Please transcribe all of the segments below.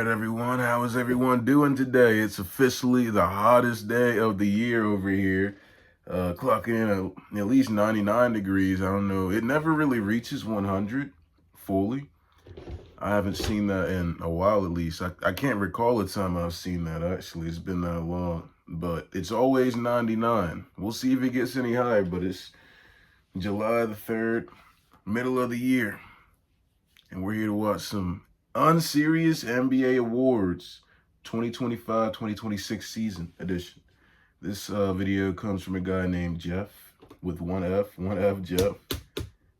right, everyone. How is everyone doing today? It's officially the hottest day of the year over here. Clocking in at least 99 degrees. I don't know. It never really reaches 100 fully. I haven't seen that in a while, at least. I can't recall a time I've seen that, actually. It's been that long. But it's always 99. We'll see if it gets any higher, but it's July the 3rd, middle of the year. And we're here to watch some Unserious NBA Awards 2025-2026 season edition. This video comes from a guy named Jeff with one F Jeff.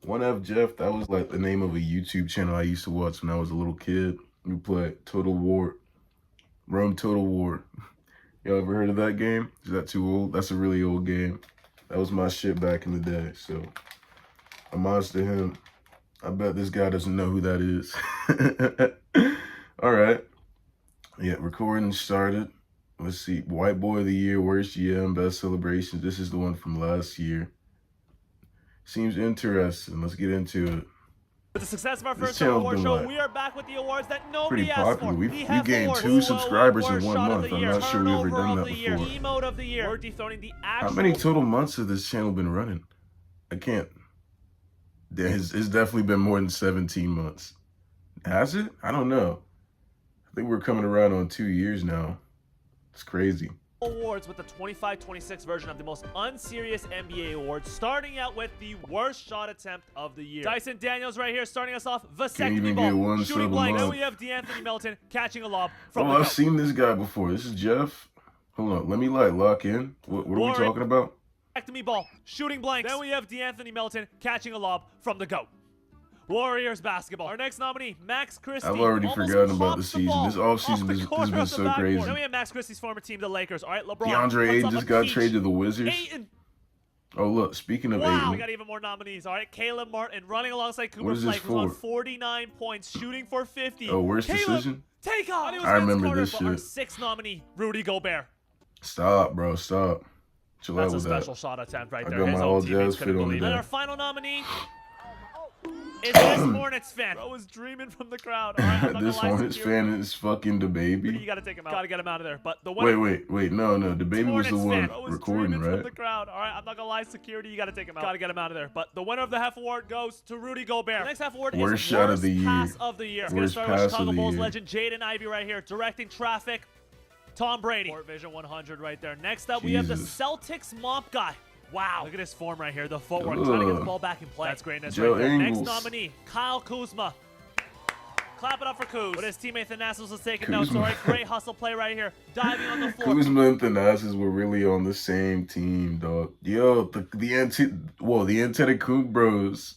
One F Jeff, that was like the name of a YouTube channel I used to watch when I was a little kid. We played Total War, Rome Total War. Y'all ever heard of that game? Is that too old? That's a really old game. That was my shit back in the day, so homage to him. I bet this guy doesn't know who that is. All right. Yeah, recording started. Let's see. White Boy of the Year, Worst GM, Best Celebrations. This is the one from last year. Seems interesting. Let's get into it. With the success of our first award show, we are back with the awards that nobody pretty asked popular. for. We gained 2 subscribers in 1 month. I'm not sure we've ever done that before. Emote of the year. We're dethroning the actual... How many total months has this channel been running? I can't... It's definitely been more than 17 months. Has it? I don't know. I think we're coming around on 2 years now. It's crazy. Awards with the 25-26 version of the most unserious NBA awards, starting out with the worst shot attempt of the year. Dyson Daniels right here starting us off. Vasectomy ball, shooting blank. Then we have D'Anthony Melton catching a lob from the I've seen this guy before. This is Jeff. Hold on, let me lock in. What are we talking about? Vasectomy ball, shooting blanks. Then we have D'Anthony Melton catching a lob from the GOAT. Warriors basketball. Our next nominee, Max Christie. I've already forgotten about the season. This offseason has been so crazy. Then we have Max Christie's former team, the Lakers. All right, LeBron. DeAndre Ayton just got traded to the Wizards. Oh, look, speaking of Ayton. We got even more nominees. All right, Caleb Martin running alongside Cooper What is this Flake, who's for? on 49 points, shooting for 50. Oh, worst decision? Take off. I remember this shit. Our 6th nominee, Rudy Gobert. Stop, bro, stop. Chill out with that. That's a special shot attempt right there. I got my all jazz fit on And today. our final nominee is this Hornets fan. Bro was dreaming from the crowd. All right, this Hornets fan is fucking the baby. You gotta take him out. Gotta get him out of there. But the winner, wait, no, the baby was the one recording, right? From the crowd. All right, I'm not gonna lie, security, you gotta take him out. Gotta get him out of there. But the winner of the half award goes to Rudy Gobert. The next half award is worst shot of the year. Pass of the year. It's gonna start with Chicago Bulls legend Jaden Ivey right here, directing traffic. Tom Brady. Court Vision 100 right there. Next up, we have the Celtics mop guy. Wow. Look at his form right here. The footwork. Trying to get the ball back in play. That's greatness right there. Next nominee, Kyle Kuzma. Clap it up for Kuz. But his teammate Thanasis was taking notes. All right, great hustle play right here. Diving on the floor. Kuzma and Thanasis were really on the same team, dog. Yo, the Antetokounmpo bros.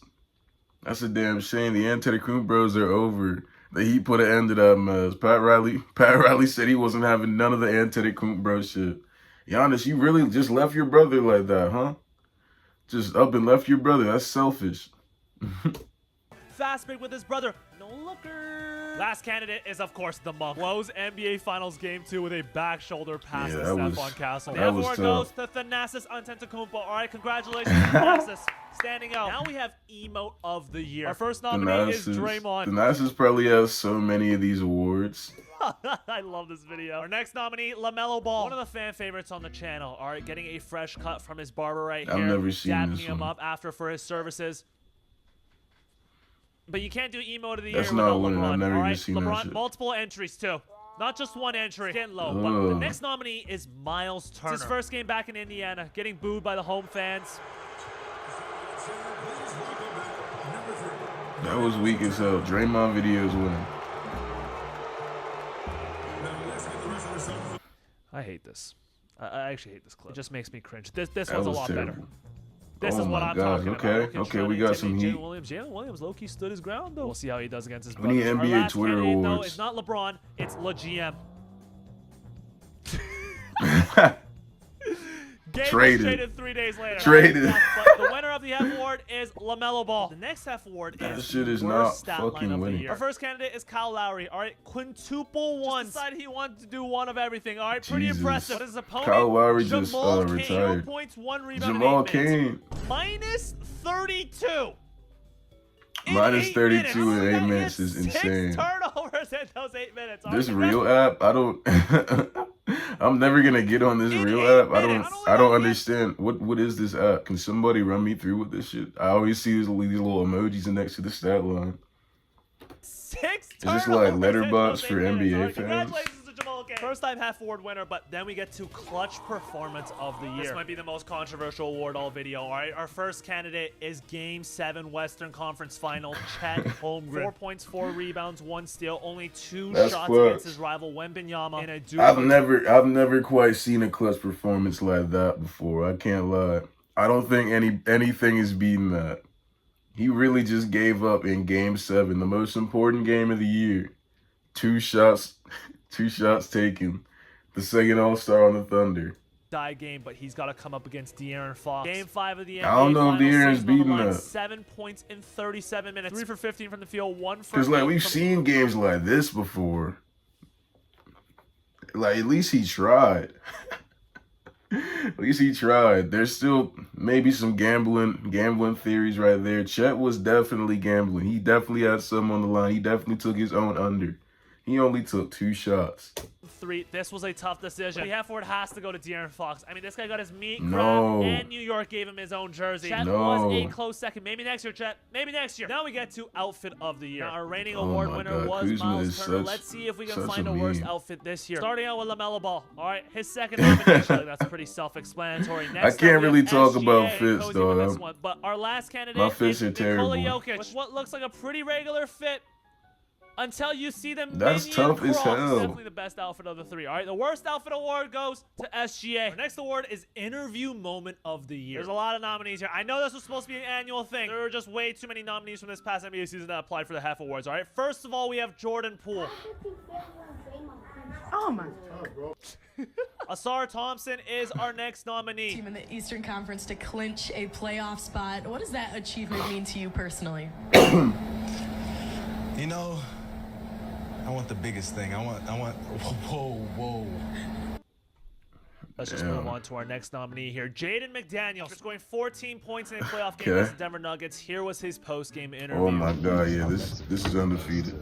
That's a damn shame. The Antetokounmpo bros are over. The Heat put an end to that mess. Pat Riley said he wasn't having none of the Antetokounmpo shit. Giannis, you really just left your brother like that, huh? Just up and left your brother. That's selfish. Fast break with his brother. No looker. Last candidate is, of course, the monk. Blows NBA Finals Game 2 with a back shoulder pass to Stephon Castle. The award goes to Thanasis Antetokounmpo. All right, congratulations, Thanasis. Standing out. Now we have Emote of the Year. Our first nominee is Draymond. Thanasis probably has so many of these awards. I love this video. Our next nominee, LaMelo Ball. One of the fan favorites on the channel. All right, getting a fresh cut from his barber right here. I've never seen dapping this him one. up after for his services. But you can't do Emote of the Year That's not without winning. LeBron. I've never even seen LeBron, that shit. multiple entries too. Not just one entry. Getting low. But the next nominee is Miles Turner. It's his first game back in Indiana, getting booed by the home fans. That was weak as hell. Draymond videos winning. I hate this. I actually hate this clip. It just makes me cringe. This one's a lot better. This is what I'm talking about. Okay, we got some heat. Jalen Williams low-key stood his ground, though. We'll see how he does against his We need brothers. NBA Our last Twitter candidate, awards. though, it's not LeBron. It's LeGM. Traded 3 days later. Traded. But the winner of the half award is LaMelo Ball. The next half award That is shit is worst not stat fucking line of the winning. year. Our first candidate is Kyle Lowry. All right, quintuple ones. Decided he wanted to do one of everything. All right, pretty impressive. But his opponent, Kyle Lowry just Jamal Cain, retired. 0 points, 1 rebound, Jamal in 8 minutes. Cain. Minus 32. Minus 32 in 8 minutes is insane. 6 turnovers us in those 8 minutes. This real app, I don't. I'm never gonna get on this real app. I don't understand. What is this app? Can somebody run me through with this shit? I always see these little emojis next to the stat line. 6 Is this like letterbox for NBA fans? Congratulations to Jamal Game. First time half award winner, but then we get to clutch performance of the year. This might be the most controversial award all video. All right, our first candidate is Game 7 Western Conference Final, Chet Holmgren. 4 points, 4 rebounds, 1 steal, only 2 shots against his rival Wembanyama in a duo. I've never quite seen a clutch performance like that before. I can't lie. I don't think anything is beating that. He really just gave up in Game 7, the most important game of the year. 2 shots taken. The second All-Star on the Thunder. Die game, but he's got to come up against De'Aaron Fox. Game 5 of the NBA I don't know if De'Aaron's beating that. 7 points in 37 minutes. 3 for 15 from the field, 1 for... Because, like, we've seen games like this before. Like, at least he tried. At least he tried. There's still maybe some gambling theories right there. Chet was definitely gambling. He definitely had some on the line. He definitely took his own under. He only took 2 shots. 3. This was a tough decision. The half forward has to go to De'Aaron Fox. I mean, this guy got his meat grabbed, and New York gave him his own jersey. Chet was a close second. Maybe next year, Chet. Maybe next year. Now we get to outfit of the year. Now, our reigning award winner was Kuzma Miles Turner. Let's see if we can find a worse outfit this year. Starting out with LaMelo Ball. All right, his second nomination. That's pretty self-explanatory. Next I can't really talk SGA, about fits, though. But our last candidate my fits is are terrible. Nikola Jokic, with what looks like a pretty regular fit. Until you see them, that's tough as hell. Definitely the best outfit of the 3. All right, the worst outfit award goes to SGA. Our next award is interview moment of the year. There's a lot of nominees here. I know this was supposed to be an annual thing. There were just way too many nominees from this past NBA season that applied for the half awards. All right, first of all, we have Jordan Poole. Oh my God. Asar Thompson is our next nominee. Team in the Eastern Conference to clinch a playoff spot. What does that achievement mean to you personally? You know, I want the biggest thing. I want, whoa. Let's just move on to our next nominee here. Jaden McDaniels, scoring 14 points in a playoff game against the Denver Nuggets. Here was his post-game interview. Oh my God, yeah, this is undefeated.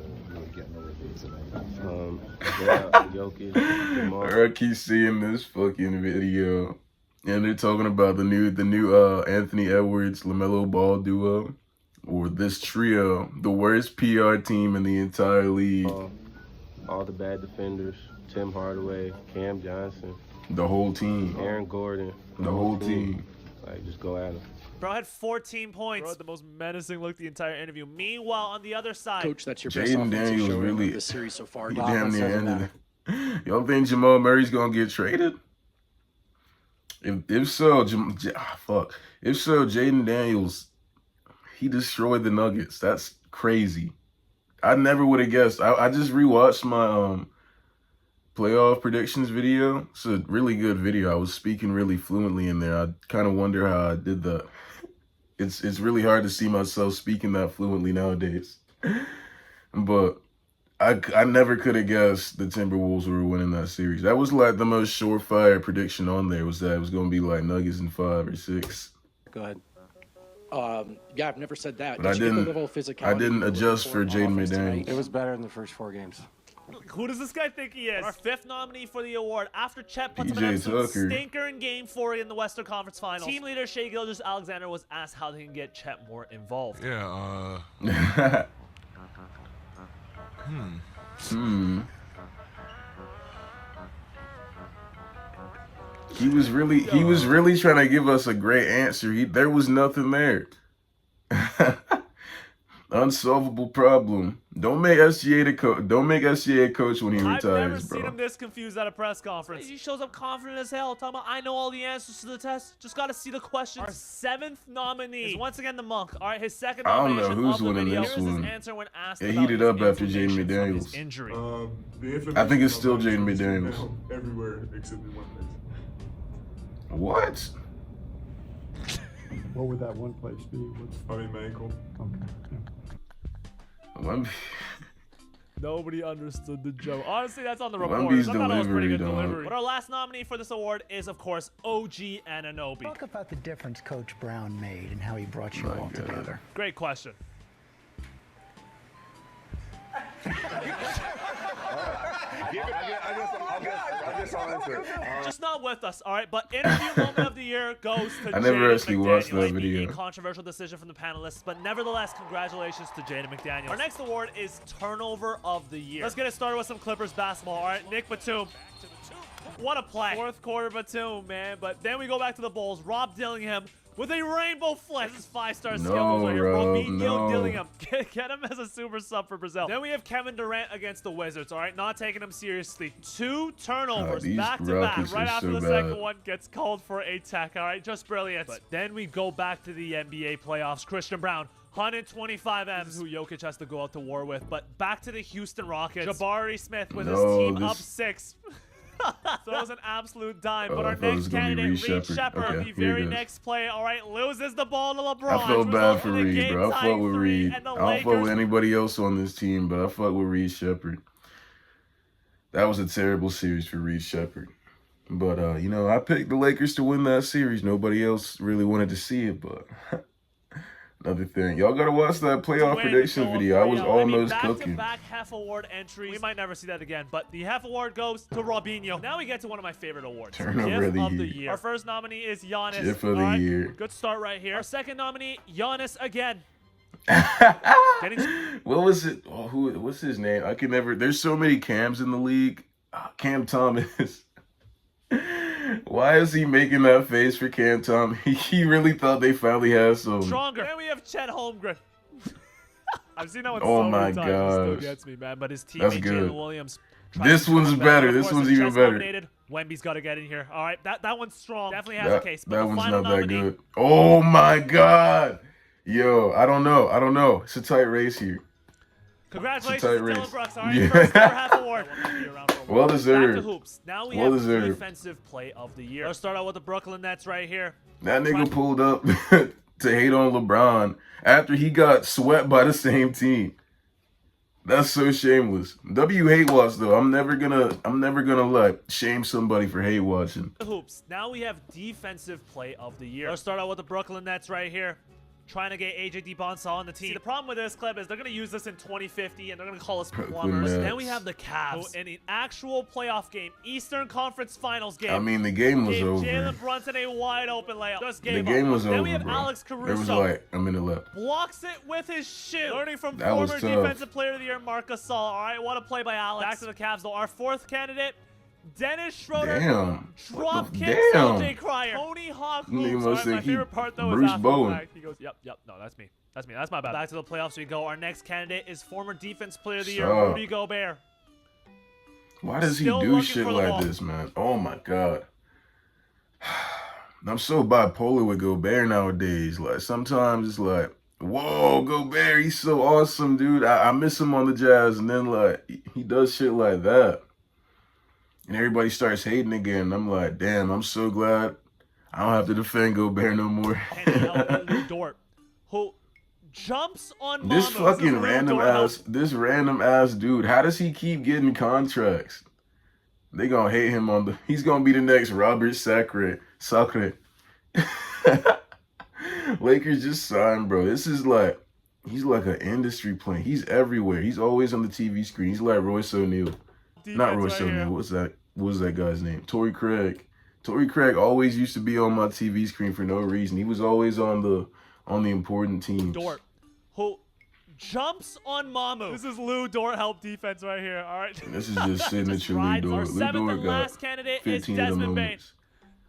I keep seeing this fucking video, and they're talking about the new Anthony Edwards LaMelo Ball duo. Or this trio, the worst PR team in the entire league. All the bad defenders, Tim Hardaway, Cam Johnson. The whole team. Aaron Gordon. The whole team. Like, just go at him. Bro had 14 points. Bro had the most menacing look the entire interview. Meanwhile, on the other side, Coach, that's your best Jaden Daniels really the series so far. He damn near ended it. Y'all think Jamal Murray's gonna get traded? If so, If so, Jaden Daniels, he destroyed the Nuggets. That's crazy. I never would have guessed. I just rewatched my playoff predictions video. It's a really good video. I was speaking really fluently in there. I kind of wonder how I did that. It's really hard to see myself speaking that fluently nowadays. But I never could have guessed the Timberwolves were winning that series. That was like the most surefire prediction on there, was that it was going to be like Nuggets in 5 or 6. Go ahead. Yeah, I've never said that. But I didn't adjust for Jaden McDaniels. It was better in the first 4 games. Who does this guy think he is? Our 5th nominee for the award after Chet puts up an PJ absolute Tucker. stinker in Game 4 in the Western Conference Finals. Team leader Shai Gilgeous-Alexander was asked how they can get Chet more involved. Yeah, He was really trying to give us a great answer. There was nothing there. Unsolvable problem. Don't make SGA a coach when he retires, I've never bro. seen him this confused at a press conference. He shows up confident as hell, talking about, I know all the answers to the test. Just got to see the questions. Our 7th nominee is once again the Monk. All right, his second nomination. I don't know who's of the winning video. this Here's one. his answer when asked It about heated his up after Jaden inflammation from his McDaniels. injury. I think it's still Jaden McDaniels. Everywhere except in one place. What? What would that one place be? I mean, my ankle. Okay. Nobody understood the joke. Honestly, that's on the report. Wemby's I thought it was pretty good delivery, dog. delivery. But our last nominee for this award is, of course, OG Anunoby. Talk about the difference Coach Brown made and how he brought you all together. Great question. Just not with us, all right? But interview moment of the year goes to I never Jaden actually watched McDaniel. that Might be video. a controversial decision from the panelists, but nevertheless, congratulations to Jaden McDaniel. Our next award is Turnover of the Year. Let's get it started with some Clippers basketball, all right? Nick Batum. What a play. Fourth quarter Batum, man. But then we go back to the Bulls. Rob Dillingham with a rainbow flick. This is 5-star skills right here. Robinho Dillingham. Get him as a super sub for Brazil. Then we have Kevin Durant against the Wizards, all right? Not taking him seriously. 2 turnovers back-to-back. Right after the second one gets called for a tech, all right? Just brilliant. But then we go back to the NBA playoffs. Christian Brown. 125 M's, who Jokic has to go out to war with. But back to the Houston Rockets. Jabari Smith with his team up 6. So it was an absolute dime. But our next candidate, Reed Shepherd, the very next play, all right, loses the ball to LeBron. I felt bad for Reed, bro. I fuck with Reed. I don't fuck with anybody else on this team, but I fuck with Reed Shepherd. That was a terrible series for Reed Shepherd. But, you know, I picked the Lakers to win that series. Nobody else really wanted to see it, but... Another thing, y'all gotta watch that playoff prediction video. I was almost cooking. Back half award entries. We might never see that again, but the half award goes to Robinho. Now we get to one of my favorite awards. Turnover of the year. Our first nominee is Giannis. GIF of the year. Good start right here. Our second nominee, Giannis again. What was it? Oh, what's his name? I can never. There's so many Cams in the league. Cam Thomas. Why is he making that face for Cam Thomas? He really thought they finally had some. Stronger. Then we have Chet Holmgren. I've seen that one oh so my many times. It still gosh. gets me, man. But his teammate Jalen Williams. This one's better. This one's even better. Wemby's got to get in here. All right, that one's strong. Definitely has a case. But that one's not that good. Oh my God. Yo, I don't know. It's a tight race here. Congratulations to Dylan Brooks. All right, first ever half award. Well deserved. Back to hoops. Now we have defensive play of the year. Let's start out with the Brooklyn Nets right here. That nigga pulled up to hate on LeBron after he got swept by the same team. That's so shameless. W hate watch though. I'm never gonna like shame somebody for hate watching. Hoops. Now we have defensive play of the year. Let's start out with the Brooklyn Nets right here. Trying to get AJ DeBonsa on the team. See, the problem with this clip is they're going to use this in 2050 and they're going to call us plumbers. Then we have the Cavs in an actual playoff game, Eastern Conference Finals game. I mean, the game was over. Jalen Brunson a wide open layup. Just gave the game was over, Then we have bro. Alex Caruso. It was like a minute left. Blocks it with his shoe. Learning from That was former tough. Defensive Player of the Year, Marc Gasol. All right, what a play by Alex. Back to the Cavs, though. Our fourth candidate, Dennis Schroeder. Damn. Drop kicks LJ Cryer. Tony Hawk moves. Right, my favorite part, though, Bruce is after Bowen. the fact. He goes, yep. No, that's me. That's my bad. Back to the playoffs we go. Our next candidate is former Defense Player of the Year, Rudy Gobert. Why does he do shit like this, man? Oh, my God. I'm so bipolar with Gobert nowadays. Like, sometimes it's like, whoa, Gobert, he's so awesome, dude. I miss him on the Jazz. And then, like, he does shit like that. And everybody starts hating again. I'm like, damn, I'm so glad I don't have to defend Gobert no more. Dort, who jumps on this fucking random ass dude. How does he keep getting contracts? They gonna hate him on the. He's gonna be the next Robert Sacre. Lakers just signed, bro. This is like, he's like an industry plant. He's everywhere. He's always on the TV screen. He's like Royce O'Neal. Not Royce O'Neal. What was that guy's name? Torrey Craig. Torrey Craig always used to be on my TV screen for no reason. He was always on the important teams. Dort, who jumps on Mamu. This is Lou Dort help defense right here. All right. This is just signature Lou Dort. Our seventh and last candidate is Desmond Bane.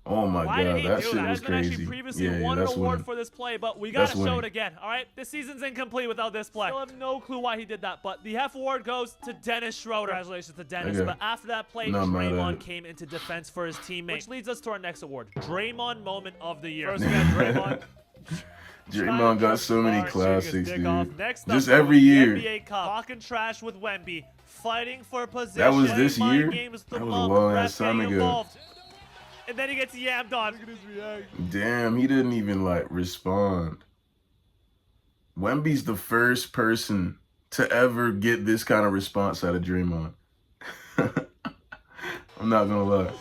Oh my God, that shit was crazy. Actually previously won an award for this play, but we got to show it again. All right, this season's incomplete without this play. Still have no clue why he did that, but the half award goes to Dennis Schroeder. Congratulations to Dennis. But after that play, Draymond came into defense for his teammate, which leads us to our next award, Draymond Moment of the Year. First, we got Draymond. Draymond got so many classics, dude. Next just every year. NBA Cup. Talking trash with Wemby, fighting for position. That was this year? That was a long ass time ago. And then he gets yammed on. Look at his reaction. Damn, he didn't even like respond. Wemby's the first person to ever get this kind of response out of Draymond. I'm not gonna lie.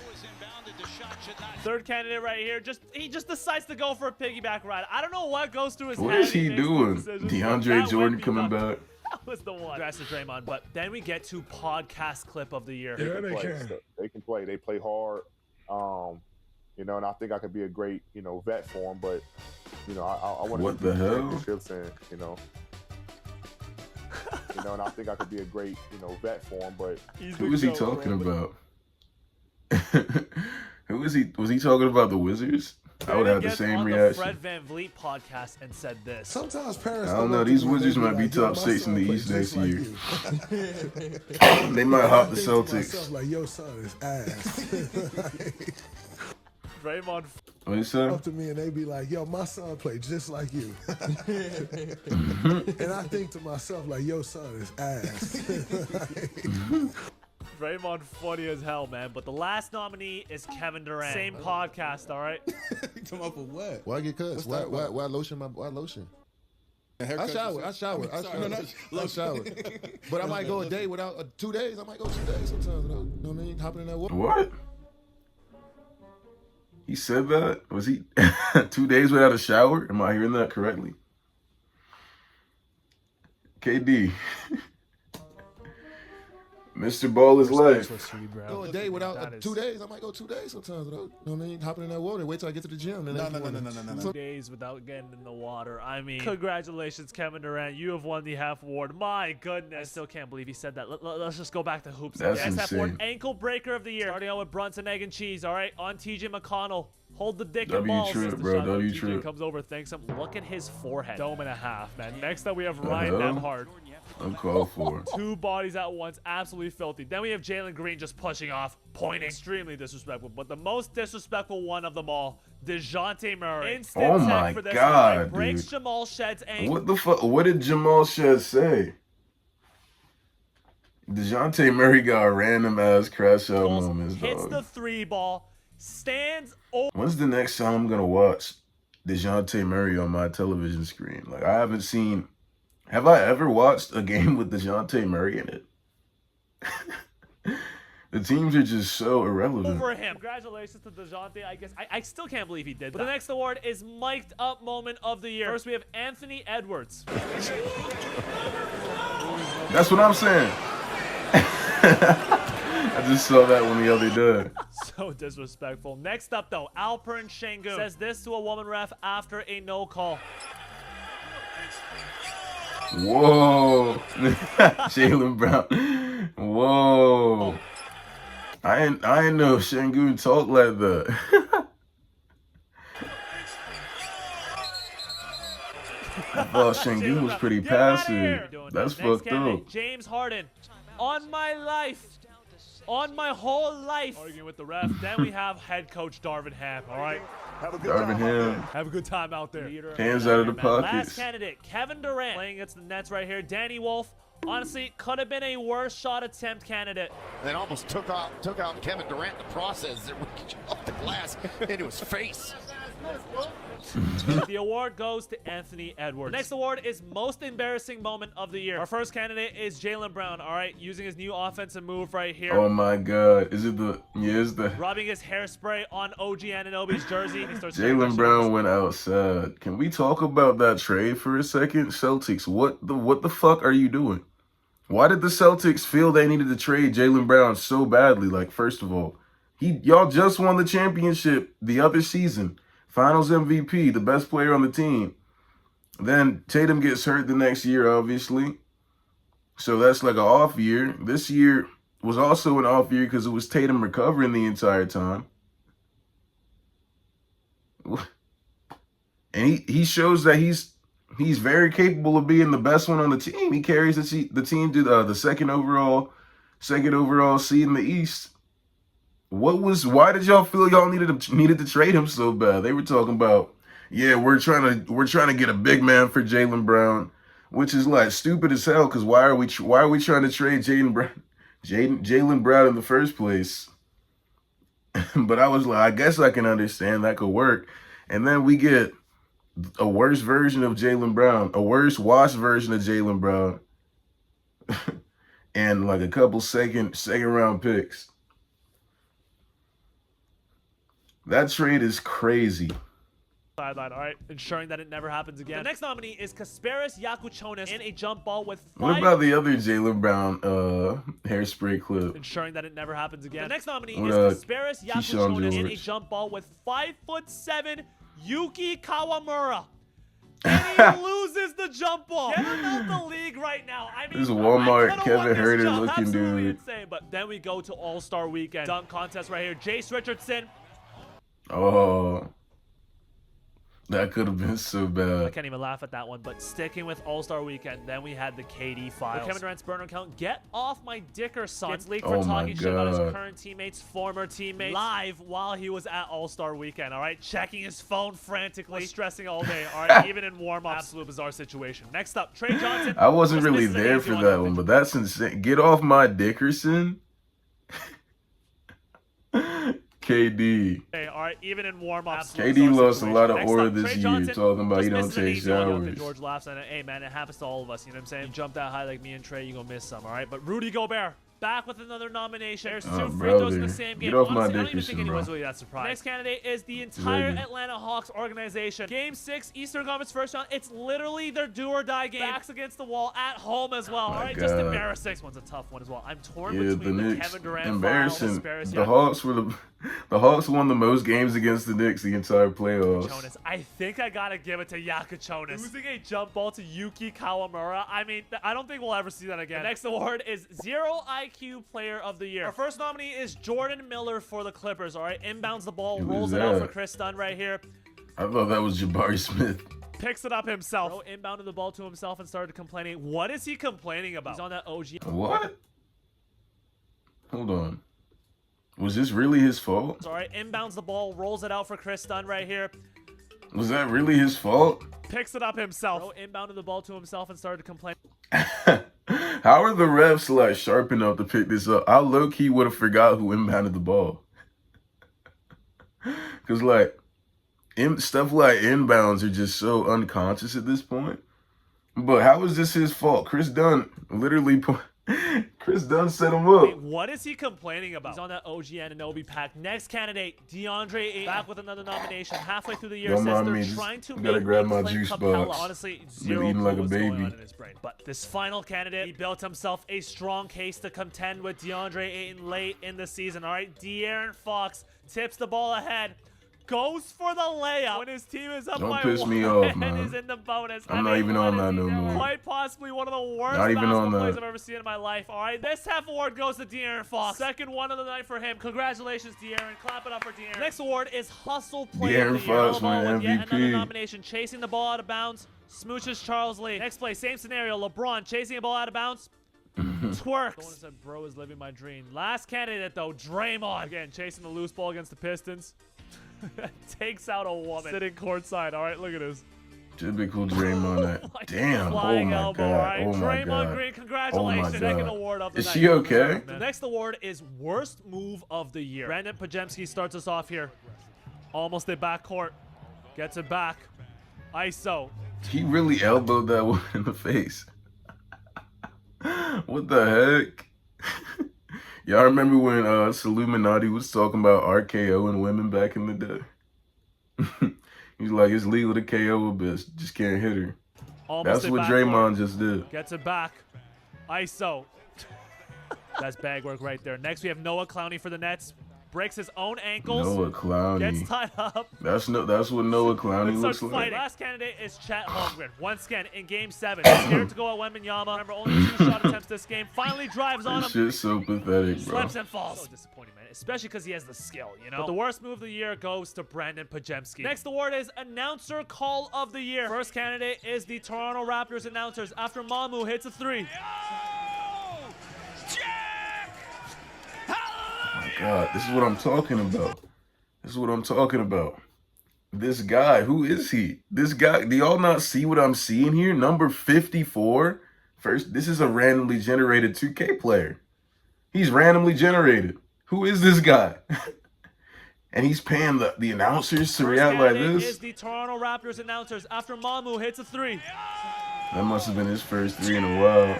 Third candidate right here, he just decides to go for a piggyback ride. I don't know what goes through his head. What is he doing? DeAndre Jordan coming back. That was the one. Congrats to Draymond. But then we get to podcast clip of the year. Yeah, they can play. They play hard. You know, and I think I could be a great, you know, vet for them. But, you know, I want to. What the hell? And, you know, and I think I could be a great, you know, vet for him. But who is he talking about? Who is he? Was he talking about the Wizards? I would have the same reaction. Fred VanVleet podcast and said this. Sometimes parents. I don't know. These Wizards might be top 6 in the East next year. They might hop the Celtics. Like your son is ass. Draymond. What you say? Up to me and they be like, "Yo, my son played just like you." And I think to myself like, "Your son is ass." Draymond funny as hell, man. But the last nominee is Kevin Durant. Same podcast, all right? Come up with what? Why get cussed? Why lotion my lotion? I shower. But I might go a day without 2 days. I might go 2 days sometimes. You know what I mean? Hopping in that water. What? He said that? Was he 2 days without a shower? Am I hearing that correctly? KD. Mr. Ball is life. Go a day without 2 days. I might go 2 days sometimes. You know what I mean? Hopping in that water. Wait till I get to the gym. No. 2 days without getting in the water. I mean, congratulations, Kevin Durant. You have won the half award. My goodness. I still can't believe he said that. Let's just go back to hoops. That's SF award insane. ankle breaker of the year. Starting out with Brunson, egg and cheese. All right, on TJ McConnell. Hold the dick and balls. W-trip, bro. W-trip. Comes over, thanks him. Look at his forehead. Dome and a half, man. Next up, we have Ryan Nembhard. Uncalled for. 2 bodies at once, absolutely filthy. Then we have Jalen Green just pushing off, pointing. Extremely disrespectful. But the most disrespectful one of them all, DeJounte Murray. Instant Oh my for this God, one. Breaks dude. Jamal Shedd's ankle. What the fuck? What did Jamal Shed say? DeJounte Murray got a random ass crash out moments, Hits dog. the 3 ball, stands over. When's the next time I'm gonna watch DeJounte Murray on my television screen? Like, I haven't seen. Have I ever watched a game with DeJounte Murray in it? The teams are just so irrelevant. Over him. Congratulations to DeJounte. I guess I still can't believe he did that. But the next award is mic'd up moment of the year. First, we have Anthony Edwards. That's what I'm saying. I just saw that one the other day. So disrespectful. Next up, though, Alperen Şengün says this to a woman ref after a no call. Whoa. Jaylen Brown. Whoa. I ain't know Şengün talk like that. I thought Şengün was pretty passive. That's fucked up. James Harden. On my life. On my whole life. Arguing with the ref. Then we have head coach Darvin Ham. All right. Darvin Ham. Have a good time out there. Hands out of the pockets. Last candidate, Kevin Durant. Playing against the Nets right here. Danny Wolf. Honestly, could have been a worse shot attempt candidate. They almost took out Kevin Durant in the process. Off the glass into his face. The award goes to Anthony Edwards. The next award is most embarrassing moment of the year. Our first candidate is Jaylen Brown, all right? Using his new offensive move right here. Oh my God. Is it the... Yeah, it's the... Rubbing his hairspray on OG Anunoby's jersey. Jaylen Brown went outside. Can we talk about that trade for a second? Celtics, what the fuck are you doing? Why did the Celtics feel they needed to trade Jaylen Brown so badly? Like, first of all, y'all just won the championship the other season. Finals MVP, the best player on the team. Then Tatum gets hurt the next year, obviously. So that's like an off year. This year was also an off year because it was Tatum recovering the entire time. And he shows that he's very capable of being the best one on the team. He carries the team to the second overall seed in the East. Why did y'all feel y'all needed to trade him so bad? They were talking about, yeah, we're trying to get a big man for Jaylen Brown, which is like stupid as hell. Because why are we trying to trade Jaylen Brown in the first place? But I was like, I guess I can understand that could work. And then we get a worse version of Jaylen Brown, a worse washed version of Jaylen Brown, and like a couple second round picks. That trade is crazy. sideline, all right, ensuring that it never happens again. The next nominee is Kasparis Yakuchonis in a jump ball with 5. What about the other Jaylen Brown hairspray clip? Ensuring that it never happens again. The next nominee What, is Kasparis Keyshawn Yakuchonis in a George? jump ball with 5'7" Yuki Kawamura. And he loses the jump ball. Get him out the league right now. I mean, This is Walmart I Kevin won this Herter job. looking Absolutely dude. insane. But then we go to All-Star Weekend. Dunk contest right here. Jace Richardson. Oh, that could have been so I bad. can't even laugh at that one, but sticking with All-Star Weekend, then we had the KD files. Kevin Durant's burner account, get off my dicker, son. Gets leaked for Oh my talking shit about his God. current teammates, former teammates, live while he was at All-Star Weekend, all right? Checking his phone frantically, stressing all day, all right? Even in warm-up. Absolute bizarre situation. Next up, Trey Johnson. I wasn't Just really misses an there easy for one. that one, but that's insane. Get off my Dickerson. KD. Okay, all right, even in warm-ups. KD lost a lot of Next aura up, this Trey year Johnson talking about just he don't misses an take easy one. showers. George laughs at it. Hey, man, it happens to all of us. You know what I'm saying? You jump that high like me and Trey, you gonna miss some, all right? But Rudy Gobert, back with another nomination. There's 2 free throws in the same game. Get off my Honestly, I don't even Dickerson, think anyone's bro. really that surprised. Next candidate is the entire Ready. Atlanta Hawks organization. Game 6, Eastern Conference first round. It's literally their do-or-die game. Backs against the wall at home as well. All right, just God. embarrassing. This one's a tough one as well. I'm torn Yeah, the between the Knicks, Kevin Durant embarrassing. files. The Hawks were the Hawks won the most games against the Knicks the entire playoffs. Yakuchonis. I think I gotta give it to Yakuchonis. Losing a jump ball to Yuki Kawamura. I mean, I don't think we'll ever see that again. The next award is Zero IQ Player of the Year. Our first nominee is Jordan Miller for the Clippers. All right, inbounds the ball, Who's rolls it out for that? Chris Dunn right here. I thought that was Jabari Smith. Picks it up himself. Bro inbounded the ball to himself and started complaining. What is he complaining about? He's on that OG. What? Hold on. Was this really his fault? All right, inbounds the ball, rolls it out for Chris Dunn right here. Was that really his fault? Picks it up himself. Bro inbounded the ball to himself and started complaining. How are the refs like sharp enough to pick this up? I low-key would have forgot who inbounded the ball. Because like stuff like inbounds are just so unconscious at this point. But how is this his fault? Chris Dunn literally Chris Dunn set him up. Wait, what is he complaining about? He's on that OG Anunoby pack. Next candidate, DeAndre Ayton, back with another nomination. Halfway through the year, Don't says mind they're me, just trying to gotta make grab a my Clint juice Capella. box. Honestly, Been zero eating like clue a what's going baby. on in his brain. But this final candidate, he built himself a strong case to contend with DeAndre Ayton late in the season. All right, De'Aaron Fox tips the ball ahead. Goes for the layup when his team is up Don't by piss 1 me off, and man. is in the bonus. I'm not even on that no more. Quite possibly one of the worst Not even basketball on plays that. I've ever seen in my life. All right, this half award goes to De'Aaron Fox. Second one of the night for him. Congratulations, De'Aaron. Clap it up for De'Aaron. Next award is Hustle Player of the De'Aaron Year. Fox LeBron won with yet another MVP. nomination. Chasing the ball out of bounds. Smooches Charles Lee. Next play, same scenario. LeBron chasing a ball out of bounds. Twerks. Someone said, bro is living my dream. Last candidate, though, Draymond. Again, chasing the loose ball against the Pistons. Takes out a woman. Sitting courtside. All right, look at this. Typical Draymond. Damn. Oh Flying my elbow, god. right? Oh my Draymond god. Green, Oh congratulations. my Second god. award of the Is night. she okay? The next award is Worst Move of the Year. Brandon Pajemski starts us off here. Almost at backcourt. Gets it back. ISO. He really elbowed that one in the face. What the heck? Y'all remember when Illuminati was talking about RKO and women back in the day? He's like, it's legal to KO a bitch, just can't hit her. Almost That's what Draymond just did. Gets it back. ISO. That's bag work right there. Next, we have Noah Clowney for the Nets. Breaks his own ankles. Noah Clowney. Gets tied up. That's what Noah Clowney And looks starts like. fighting. Last candidate is Chet Holmgren. Once again, in Game 7. Scared to go at Wembanyama. Remember, only 2 shot attempts this game. Finally drives on This him. shit's so pathetic, bro. Slips and falls. So disappointing, man. Especially because he has the skill, you know? But the worst move of the year goes to Brandon Pajemski. Next award is Announcer Call of the Year. First candidate is the Toronto Raptors announcers after Mamu hits a 3. God, this is what I'm talking about. This is what I'm talking about. This guy, who is he? This guy, do y'all not see what I'm seeing here? Number 54. First, this is a randomly generated 2K player. He's randomly generated. Who is this guy? And he's paying the announcers to react like this? Is the Toronto Raptors announcers after Mamu hits a 3. That must have been his first 3 in a while.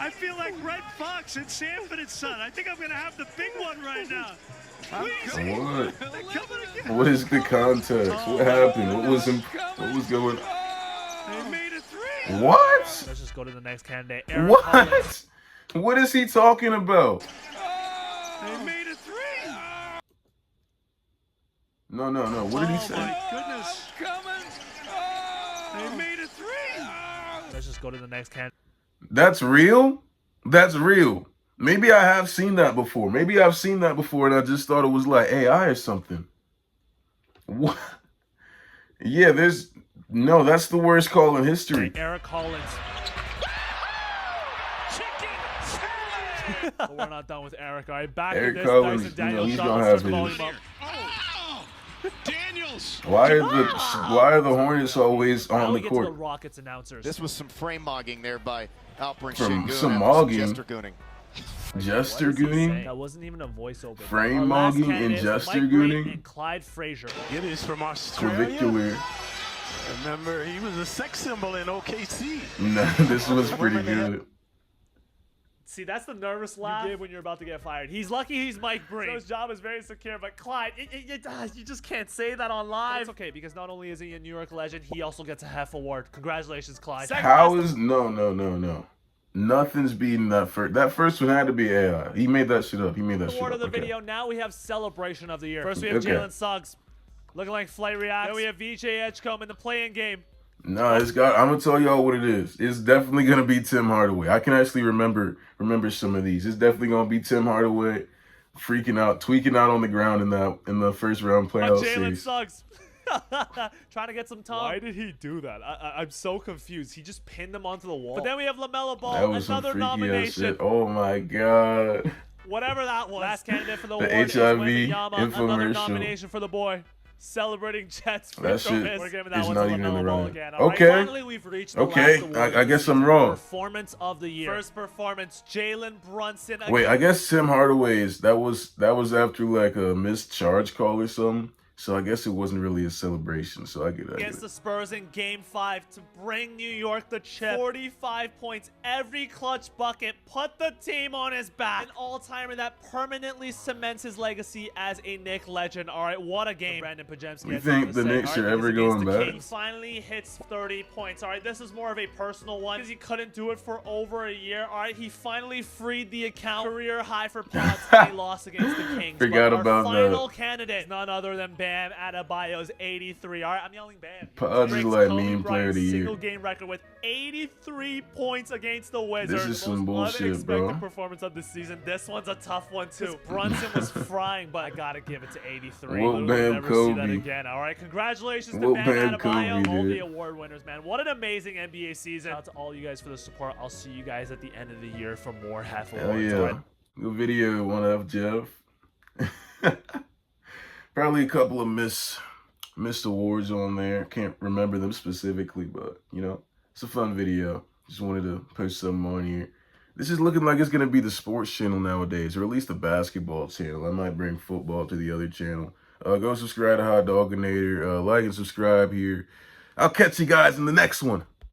I feel like Red Fox and Sanford and Son. I think I'm going to have the big one right now. What? What is the context? What happened? What was going on? What? Let's just go to the next candidate. What? What is he talking about? They made it 3. No. What did he say? Oh my goodness. They made it 3. Let's just go to the next candidate. That's real? That's real. Maybe I have seen that before. Maybe I've seen that before and I just thought it was like AI or something. What? Yeah, no, that's the worst call in history. Eric Collins. But we're not done with Eric. All right, back Eric to this. Collins, Dyson Daniels. he's gonna have his. Daniels. Why are the Hornets always on the Get court? to the Rockets announcers. This was some frame mogging there by Alperen From Şengün. some mogging. Jester gooning. Jester gooning? That wasn't even a voiceover. Frame mogging and Jester gooning? And Clyde Frazier. Giddy's from For Australia. Victor. Remember, he was a sex symbol in OKC. Nah, this was pretty good. See, that's the nervous laugh you give when you're about to get fired. He's lucky he's Mike Breen. So his job is very secure, but Clyde, you just can't say that on live. It's okay, because not only is he a New York legend, he also gets a Hef Award. Congratulations, Clyde. How is... No. Nothing's beating that first. That first one had to be AI. He made that shit up. Award of the video. Now we have celebration of the year. First we have Jalen Suggs, looking like Flight Reacts. Then we have VJ Edgecombe in the play-in game. No, I'm gonna tell y'all what it is. It's definitely gonna be Tim Hardaway. I can actually remember some of these. It's definitely gonna be Tim Hardaway freaking out, tweaking out on the ground in the first round playoff Jalen series. Suggs. Trying to get some time. Why did he do that? I'm so confused. He just pinned him onto the wall. But then we have LaMelo Ball, That was another some freaky ass nomination. shit. Oh my god. Whatever that was. Last candidate for the award HIV is Wembanyama. Another infomercial. nomination for the boy. Celebrating Jets. That shit We're giving is that one not to even in the LaMelo Ball running. again. All right, Okay. finally, we've reached the Okay. last award. I guess I'm wrong. Performance of the year. First performance, Jalen Brunson. Wait, I guess Tim Hardaway that was after like a missed charge call or something. So I guess it wasn't really a celebration. So I get it. Against the Spurs in Game 5 to bring New York the chip. 45 points, every clutch bucket, put the team on his back. An all-timer that permanently cements his legacy as a Knick legend. All right, what a game. Brandon Pajemski. You think the Knicks are ever going back? He finally hits 30 points. All right, this is more of a personal one because he couldn't do it for over a year. All right, he finally freed the account. Career high for Podz, and he lost against the Kings. Forgot but about our final that. candidate is none other than Bam Adebayo's 83. All right, I'm yelling Bam. Podz is like meme player of the year. Single game record with 83 points against the Wizards. This is some bullshit, unexpected bro. performance of the season. This one's a tough one too. Brunson was frying, but I gotta give it to 83. Whoop, We'll Bam, never Kobe. see that again. All right, congratulations to Whoop, Bam Bam, Adebayo, Kobe, all the dude. award winners, man. What an amazing NBA season. Shout out to all you guys for the support. I'll see you guys at the end of the year for more half awards. Hell yeah. All right? Good video, 1F Jeff. Probably a couple of missed awards on there. Can't remember them specifically, but you know, it's a fun video. Just wanted to post something on here. This is looking like it's gonna be the sports channel nowadays, or at least the basketball channel. I might bring football to the other channel. Go subscribe to Hot Dogginator. Like and subscribe here. I'll catch you guys in the next one.